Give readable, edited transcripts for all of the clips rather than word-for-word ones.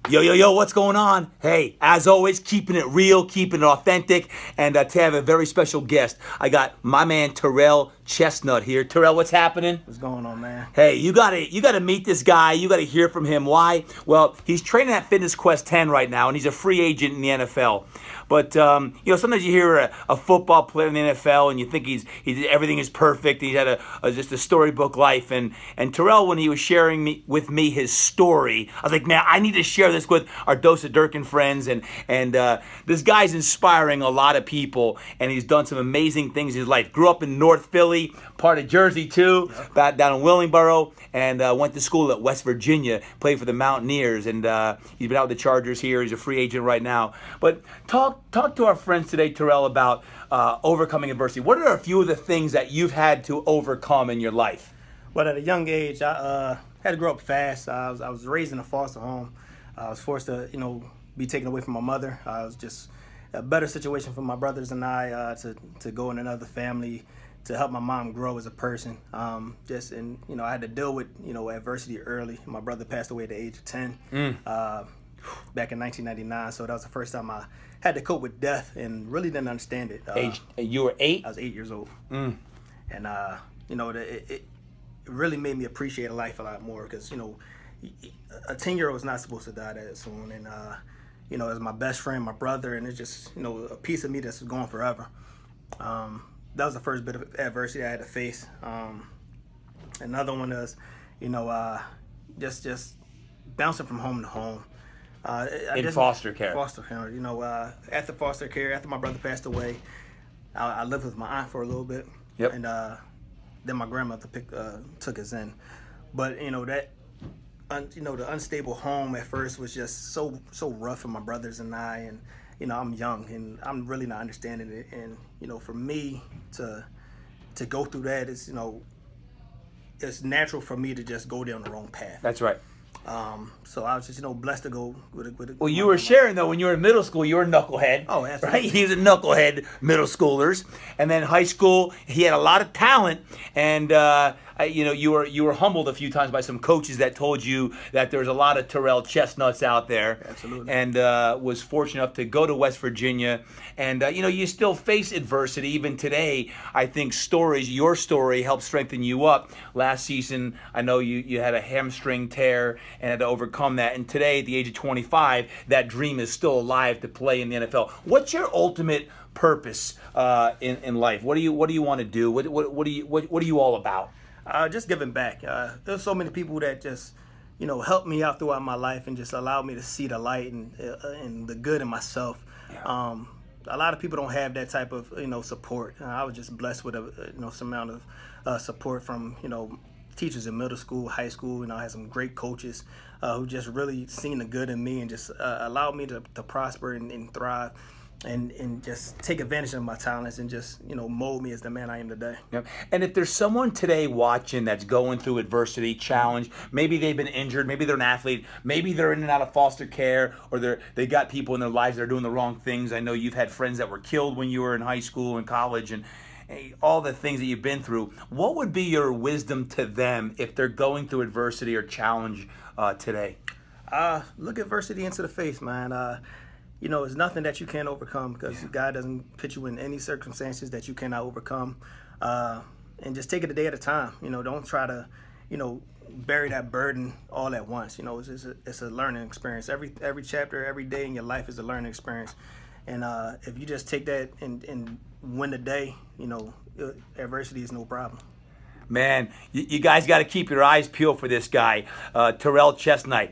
Yo, what's going on? Hey, as always, keeping it real, keeping it authentic, and to have a very special guest. I got my man Terrell Chestnut here. Terrell, what's happening? What's going on, man? Hey, you gotta meet this guy. You gotta hear from him. Why? Well, he's training at Fitness Quest 10 right now, and he's a free agent in the NFL. But you know, sometimes you hear a football player in the NFL, and you think he's everything is perfect. He's had just a storybook life. And Terrell, when he was sharing with me his story, I was like, man, I need to share this with our Dose of Durkin friends. And this guy's inspiring a lot of people, and he's done some amazing things in his life. Grew up in North Philly, part of Jersey too, back down in Willingboro, and went to school at West Virginia. Played for the Mountaineers, and he's been out with the Chargers here. He's a free agent right now. But talk to our friends today, Terrell, about overcoming adversity. What are a few of the things that you've had to overcome in your life? Well, at a young age, I had to grow up fast. I was raised in a foster home. I was forced to, be taken away from my mother. I was just a better situation for my brothers and I to go in another family, to help my mom grow as a person. I had to deal with, adversity early. My brother passed away at the age of 10 back in 1999. So that was the first time I had to cope with death and really didn't understand it. You were 8? I was 8 years old. And, it really made me appreciate life a lot more because, a 10-year-old is not supposed to die that soon. And, as my best friend, my brother, and it's just, a piece of me that's gone forever. That was the first bit of adversity I had to face. Another one is, just bouncing from home to home. In foster care. Foster care. After foster care, after my brother passed away, I lived with my aunt for a little bit. Yep. And then my grandmother took us in. But the unstable home at first was just so rough for my brothers and I, and I'm young and I'm really not understanding it. And for me to go through that is it's natural for me to just go down the wrong path. That's right. So I was just blessed to go with it. Well, you were sharing though when you were in middle school, you were a knucklehead. Oh, absolutely. Right? He was a knucklehead, middle schoolers, and then high school. He had a lot of talent, and you were humbled a few times by some coaches that told you that there's a lot of Terrell Chestnuts out there. Absolutely. And was fortunate enough to go to West Virginia, and you still face adversity even today. I think your story helped strengthen you up. Last season, I know you had a hamstring tear and had to overcome that. And today, at the age of 25, that dream is still alive to play in the NFL. What's your ultimate purpose in life? What do you want to do? What are you all about? Just giving back. There's so many people that just, helped me out throughout my life and just allowed me to see the light and the good in myself. Yeah. A lot of people don't have that type of, support. I was just blessed with some amount of support from, teachers in middle school, high school. I had some great coaches who just really seen the good in me and just allowed me to prosper and thrive. And just take advantage of my talents and just, mold me as the man I am today. Yep. And if there's someone today watching that's going through adversity, challenge, maybe they've been injured, maybe they're an athlete, maybe they're in and out of foster care, or they got people in their lives that are doing the wrong things. I know you've had friends that were killed when you were in high school and college, and all the things that you've been through. What would be your wisdom to them if they're going through adversity or challenge today? Look adversity into the face, man. It's nothing that you can't overcome because God doesn't put you in any circumstances that you cannot overcome. And just take it a day at a time. Don't try to, bury that burden all at once. It's a learning experience. Every chapter, every day in your life is a learning experience. And if you just take that and win the day, adversity is no problem. Man, you guys got to keep your eyes peeled for this guy, Terrell Chestnut.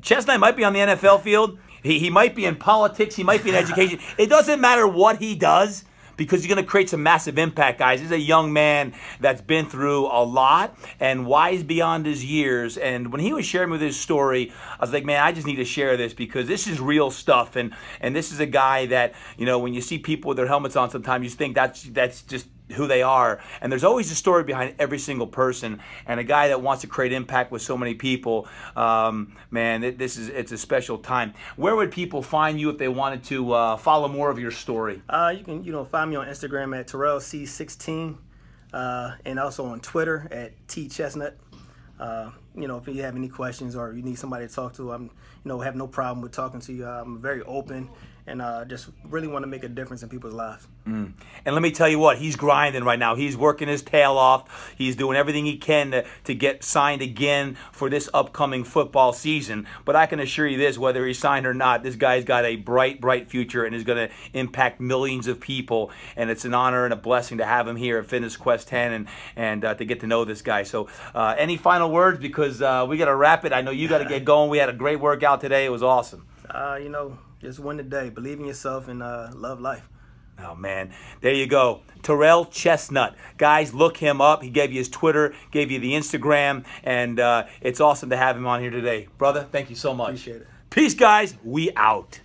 Chestnut might be on the NFL field. He might be in politics. He might be in education. It doesn't matter what he does because he's going to create some massive impact, guys. He's a young man that's been through a lot and wise beyond his years. And when he was sharing with his story, I was like, man, I just need to share this because this is real stuff. And this is a guy that, when you see people with their helmets on sometimes, you think that's just who they are, and there's always a story behind every single person, and a guy that wants to create impact with so many people. Man, it's a special time. Where would people find you if they wanted to follow more of your story? You can find me on Instagram at TerrellC16 and also on Twitter at TChestnut. if you have any questions or you need somebody to talk to, have no problem with talking to you. I'm very open and just really want to make a difference in people's lives. And let me tell you what, he's grinding right now. He's working his tail off. He's doing everything he can to get signed again for this upcoming football season. But I can assure you this, whether he's signed or not, this guy's got a bright, bright future and is going to impact millions of people. And it's an honor and a blessing to have him here at Fitness Quest 10 and to get to know this guy. So any final words? Because we got to wrap it. I know you got to get going. We had a great workout today. It was awesome. Just win the day. Believe in yourself and love life. Oh, man. There you go. Terrell Chestnut. Guys, look him up. He gave you his Twitter, gave you the Instagram, and it's awesome to have him on here today. Brother, thank you so much. Appreciate it. Peace, guys. We out.